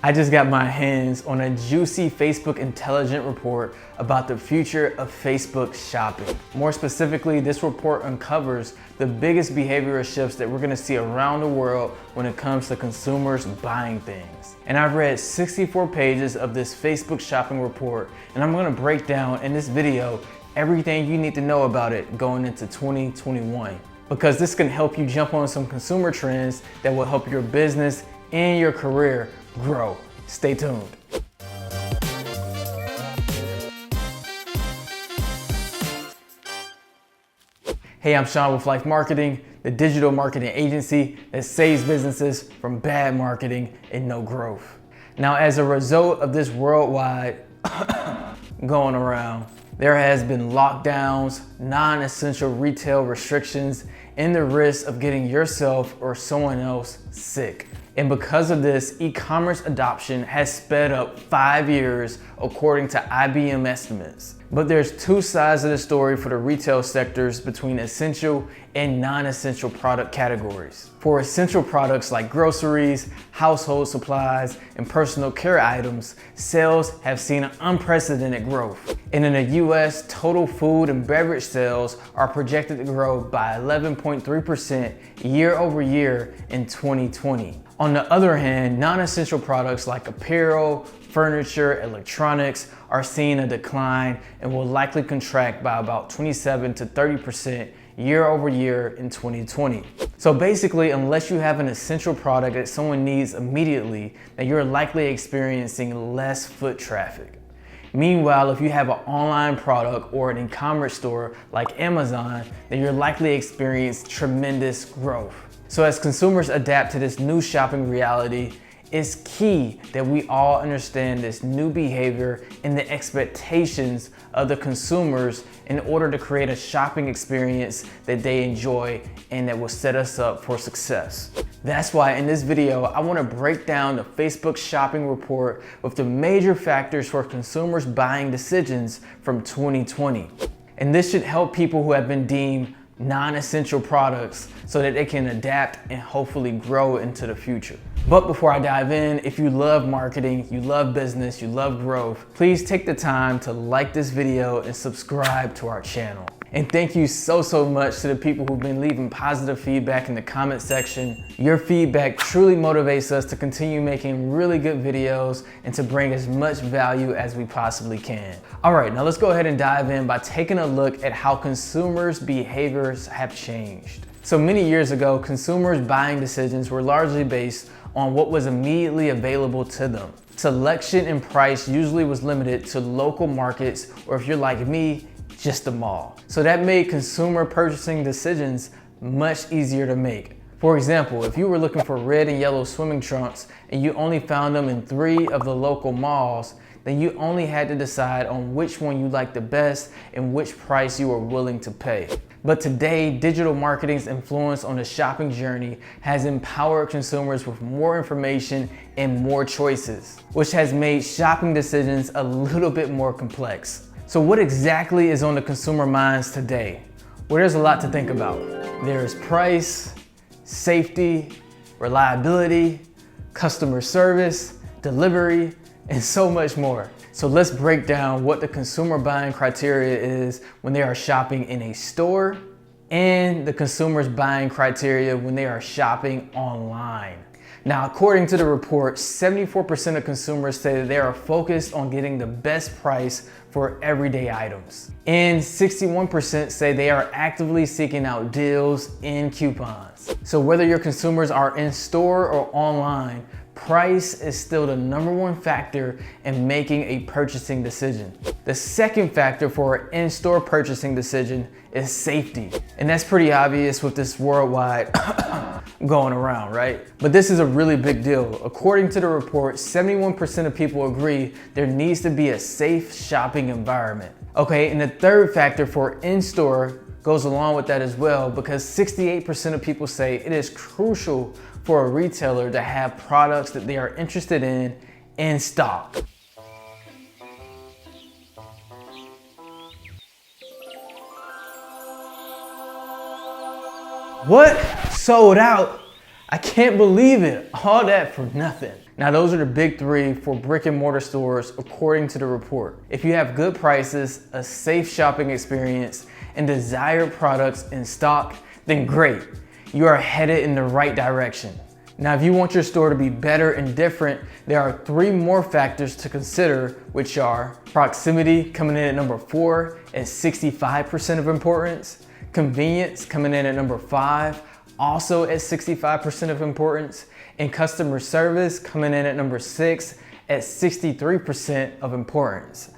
I just got my hands on a juicy Facebook intelligence report about the future of Facebook shopping. More specifically, this report uncovers the biggest behavioral shifts that we're gonna see around the world when it comes to consumers buying things. And I've read 64 pages of this Facebook shopping report, and I'm gonna break down in this video everything you need to know about it going into 2021. Because this can help you jump on some consumer trends that will help your business and your career grow. Stay tuned. Hey, I'm Sean with LYFE Marketing, the digital marketing agency that saves businesses from bad marketing and no growth. Now, as a result of this worldwide going around, there has been lockdowns, non-essential retail restrictions, and the risk of getting yourself or someone else sick. And because of this, e-commerce adoption has sped up 5 years according to IBM estimates. But there's two sides of the story for the retail sectors between essential and non-essential product categories. For essential products like groceries, household supplies, and personal care items, sales have seen unprecedented growth. And in the US, total food and beverage sales are projected to grow by 11.3% year over year in 2020. On the other hand, non-essential products like apparel, furniture, electronics are seeing a decline and will likely contract by about 27 to 30% year over year in 2020. So basically, unless you have an essential product that someone needs immediately, then you're likely experiencing less foot traffic. Meanwhile, if you have an online product or an e-commerce store like Amazon, then you're likely experience tremendous growth. So as consumers adapt to this new shopping reality, it's key that we all understand this new behavior and the expectations of the consumers in order to create a shopping experience that they enjoy and that will set us up for success. That's why in this video, I want to break down the Facebook shopping report with the major factors for consumers' buying decisions from 2020. And this should help people who have been deemed non-essential products so that they can adapt and hopefully grow into the future. But before I dive in, if you love marketing, you love business, you love growth, please take the time to like this video and subscribe to our channel. And thank you so much to the people who've been leaving positive feedback in the comment section. Your feedback truly motivates us to continue making really good videos and to bring as much value as we possibly can. All right, now let's go ahead and dive in by taking a look at how consumers' behaviors have changed. So many years ago, consumers' buying decisions were largely based on what was immediately available to them. Selection and price usually was limited to local markets, or if you're like me, just the mall. So that made consumer purchasing decisions much easier to make. For example, if you were looking for red and yellow swimming trunks and you only found them in 3 of the local malls, then you only had to decide on which one you liked the best and which price you were willing to pay. But today, digital marketing's influence on the shopping journey has empowered consumers with more information and more choices, which has made shopping decisions a little bit more complex. So what exactly is on the consumer minds today? Well, there's a lot to think about. There's price, safety, reliability, customer service, delivery, and so much more. So let's break down what the consumer buying criteria is when they are shopping in a store and the consumer's buying criteria when they are shopping online. Now, according to the report, 74% of consumers say that they are focused on getting the best price for everyday items. And 61% say they are actively seeking out deals and coupons. So whether your consumers are in store or online, price is still the #1 factor in making a purchasing decision. The second factor for an in-store purchasing decision is safety. And that's pretty obvious with this worldwide going around, right? But this is a really big deal. According to the report, 71% of people agree there needs to be a safe shopping environment. Okay, and the third factor for in-store goes along with that as well, because 68% of people say it is crucial for a retailer to have products that they are interested in stock. What? Sold out? I can't believe it. All that for nothing. Now those are the big three for brick and mortar stores according to the report. If you have good prices, a safe shopping experience, and desired products in stock, then great, you are headed in the right direction. Now, if you want your store to be better and different, there are 3 more factors to consider, which are proximity coming in at number 4 at 65% of importance, convenience coming in at number 5, also at 65% of importance, and customer service coming in at number 6 at 63% of importance.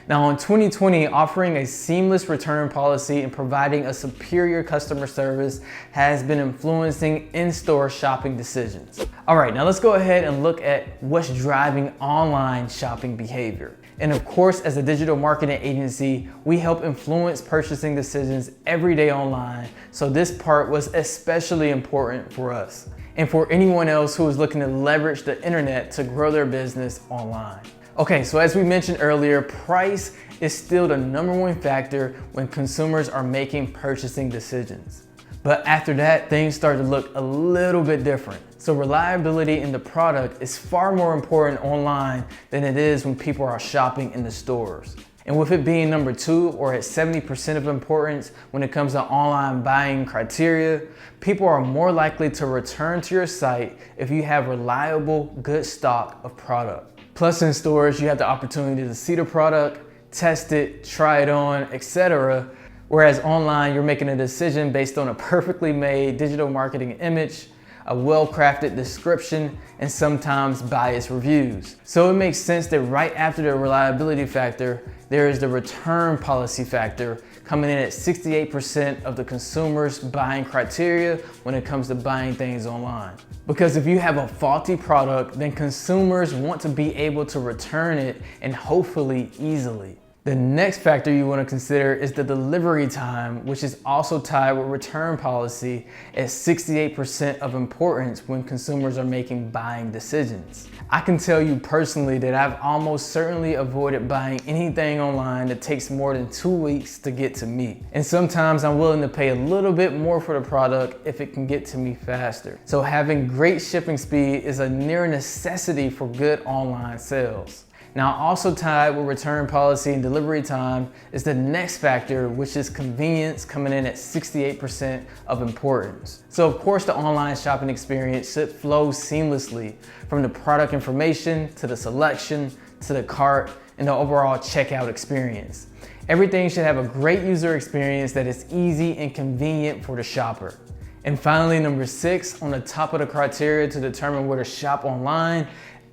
Now in 2020, offering a seamless return policy and providing a superior customer service has been influencing in-store shopping decisions. All right, now let's go ahead and look at what's driving online shopping behavior. And of course, as a digital marketing agency, we help influence purchasing decisions every day online. So this part was especially important for us and for anyone else who is looking to leverage the internet to grow their business online. Okay, so as we mentioned earlier, price is still the #1 factor when consumers are making purchasing decisions. But after that, things start to look a little bit different. So reliability in the product is far more important online than it is when people are shopping in the stores. And with it being number 2 or at 70% of importance when it comes to online buying criteria, people are more likely to return to your site if you have reliable, good stock of product. Plus in stores, you have the opportunity to see the product, test it, try it on, etc. Whereas online, you're making a decision based on a perfectly made digital marketing image, a well-crafted description, and sometimes biased reviews. So it makes sense that right after the reliability factor, there is the return policy factor coming in at 68% of the consumer's buying criteria when it comes to buying things online. Because if you have a faulty product, then consumers want to be able to return it and hopefully easily. The next factor you want to consider is the delivery time, which is also tied with return policy at 68% of importance when consumers are making buying decisions. I can tell you personally that I've almost certainly avoided buying anything online that takes more than 2 weeks to get to me. And sometimes I'm willing to pay a little bit more for the product if it can get to me faster. So having great shipping speed is a near necessity for good online sales. Now, also tied with return policy and delivery time is the next factor, which is convenience, coming in at 68% of importance. So of course, the online shopping experience should flow seamlessly from the product information to the selection, to the cart, and the overall checkout experience. Everything should have a great user experience that is easy and convenient for the shopper. And finally, number 6 on the top of the criteria to determine where to shop online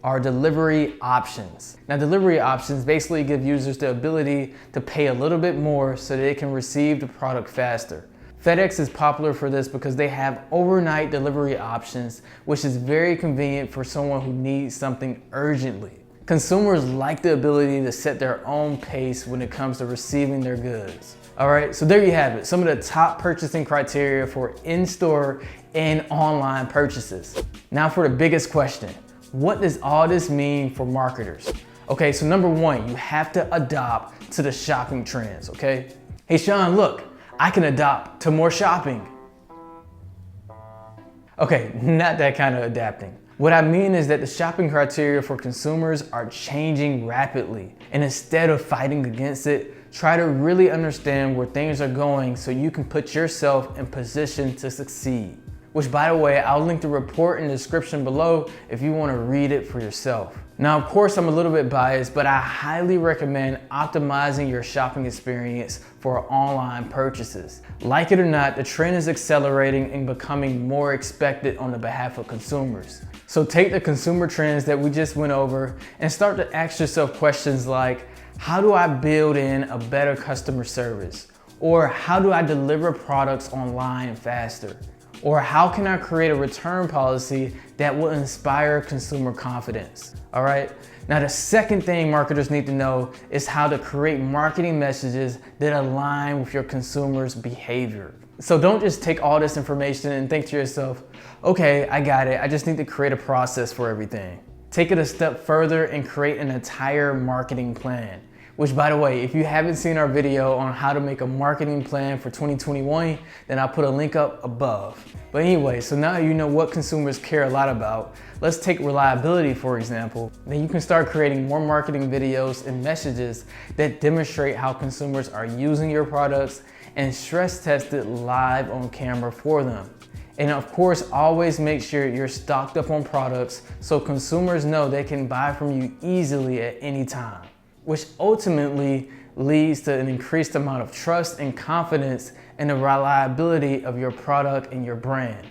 are delivery options. Now, delivery options basically give users the ability to pay a little bit more so that they can receive the product faster. FedEx is popular for this because they have overnight delivery options, which is very convenient for someone who needs something urgently. Consumers like the ability to set their own pace when it comes to receiving their goods. All right, so there you have it, some of the top purchasing criteria for in-store and online purchases. Now for the biggest question. What does all this mean for marketers? Okay, so number 1, you have to adopt to the shopping trends, okay? Hey Sean, look, I can adopt to more shopping. Okay, not that kind of adapting. What I mean is that the shopping criteria for consumers are changing rapidly. And instead of fighting against it, try to really understand where things are going so you can put yourself in position to succeed. Which, by the way, I'll link the report in the description below if you want to read it for yourself. Now, of course, I'm a little bit biased, but I highly recommend optimizing your shopping experience for online purchases. Like it or not, the trend is accelerating and becoming more expected on the behalf of consumers. So take the consumer trends that we just went over and start to ask yourself questions like, how do I build in a better customer service? Or how do I deliver products online faster? Or how can I create a return policy that will inspire consumer confidence? All right. Now, the second thing marketers need to know is how to create marketing messages that align with your consumers' behavior. So don't just take all this information and think to yourself, okay, I got it. I just need to create a process for everything. Take it a step further and create an entire marketing plan. Which, by the way, if you haven't seen our video on how to make a marketing plan for 2021, then I'll put a link up above. But anyway, so now you know what consumers care a lot about. Let's take reliability, for example. Then you can start creating more marketing videos and messages that demonstrate how consumers are using your products and stress test it live on camera for them. And of course, always make sure you're stocked up on products so consumers know they can buy from you easily at any time, which ultimately leads to an increased amount of trust and confidence in the reliability of your product and your brand.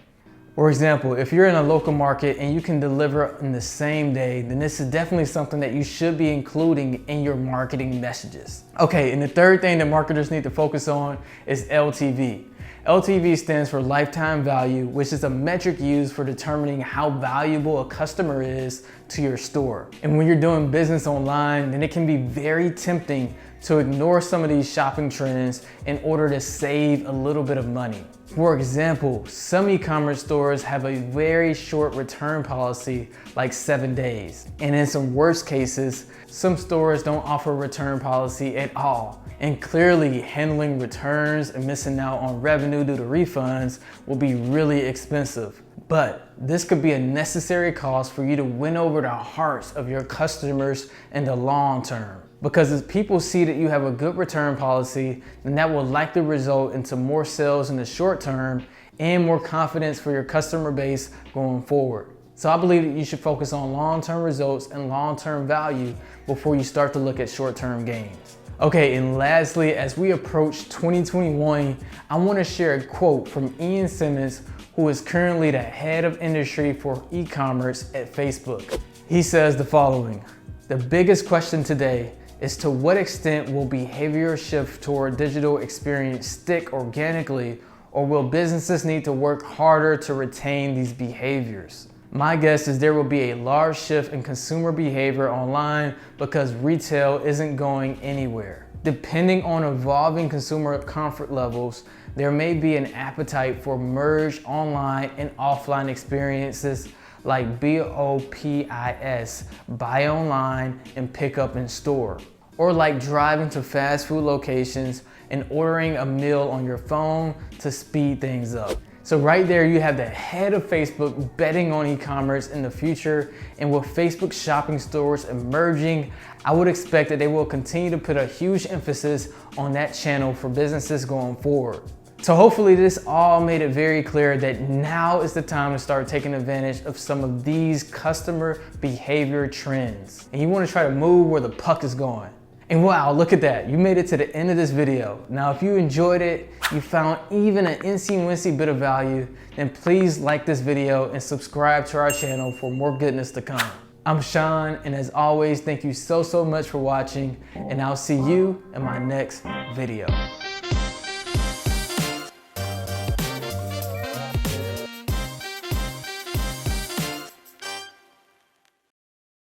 For example, if you're in a local market and you can deliver in the same day, then this is definitely something that you should be including in your marketing messages. Okay, and the third thing that marketers need to focus on is LTV. LTV stands for lifetime value, which is a metric used for determining how valuable a customer is to your store. And when you're doing business online, then it can be very tempting to ignore some of these shopping trends in order to save a little bit of money. For example, some e-commerce stores have a very short return policy, like 7 days. And in some worst cases, some stores don't offer a return policy at all. And clearly, handling returns and missing out on revenue due to refunds will be really expensive. But this could be a necessary cost for you to win over the hearts of your customers in the long term. Because if people see that you have a good return policy, then that will likely result into more sales in the short term and more confidence for your customer base going forward. So I believe that you should focus on long-term results and long-term value before you start to look at short-term gains. Okay, and lastly, as we approach 2021, I want to share a quote from Ian Simmons, who is currently the head of industry for e-commerce at Facebook. He says the following: "The biggest question today is to what extent will behavior shift toward digital experience stick organically, or will businesses need to work harder to retain these behaviors?" My guess is there will be a large shift in consumer behavior online because retail isn't going anywhere. Depending on evolving consumer comfort levels, there may be an appetite for merged online and offline experiences like BOPIS, buy online and pick up in store, or like driving to fast food locations and ordering a meal on your phone to speed things up. So right there you have the head of Facebook betting on e-commerce in the future, and with Facebook shopping stores emerging, I would expect that they will continue to put a huge emphasis on that channel for businesses going forward. So hopefully this all made it very clear that now is the time to start taking advantage of some of these customer behavior trends. And you want to try to move where the puck is going. And wow, look at that. You made it to the end of this video. Now, if you enjoyed it, you found even an incy-wincy bit of value, then please like this video and subscribe to our channel for more goodness to come. I'm Sean, and as always, thank you so much for watching, and I'll see you in my next video.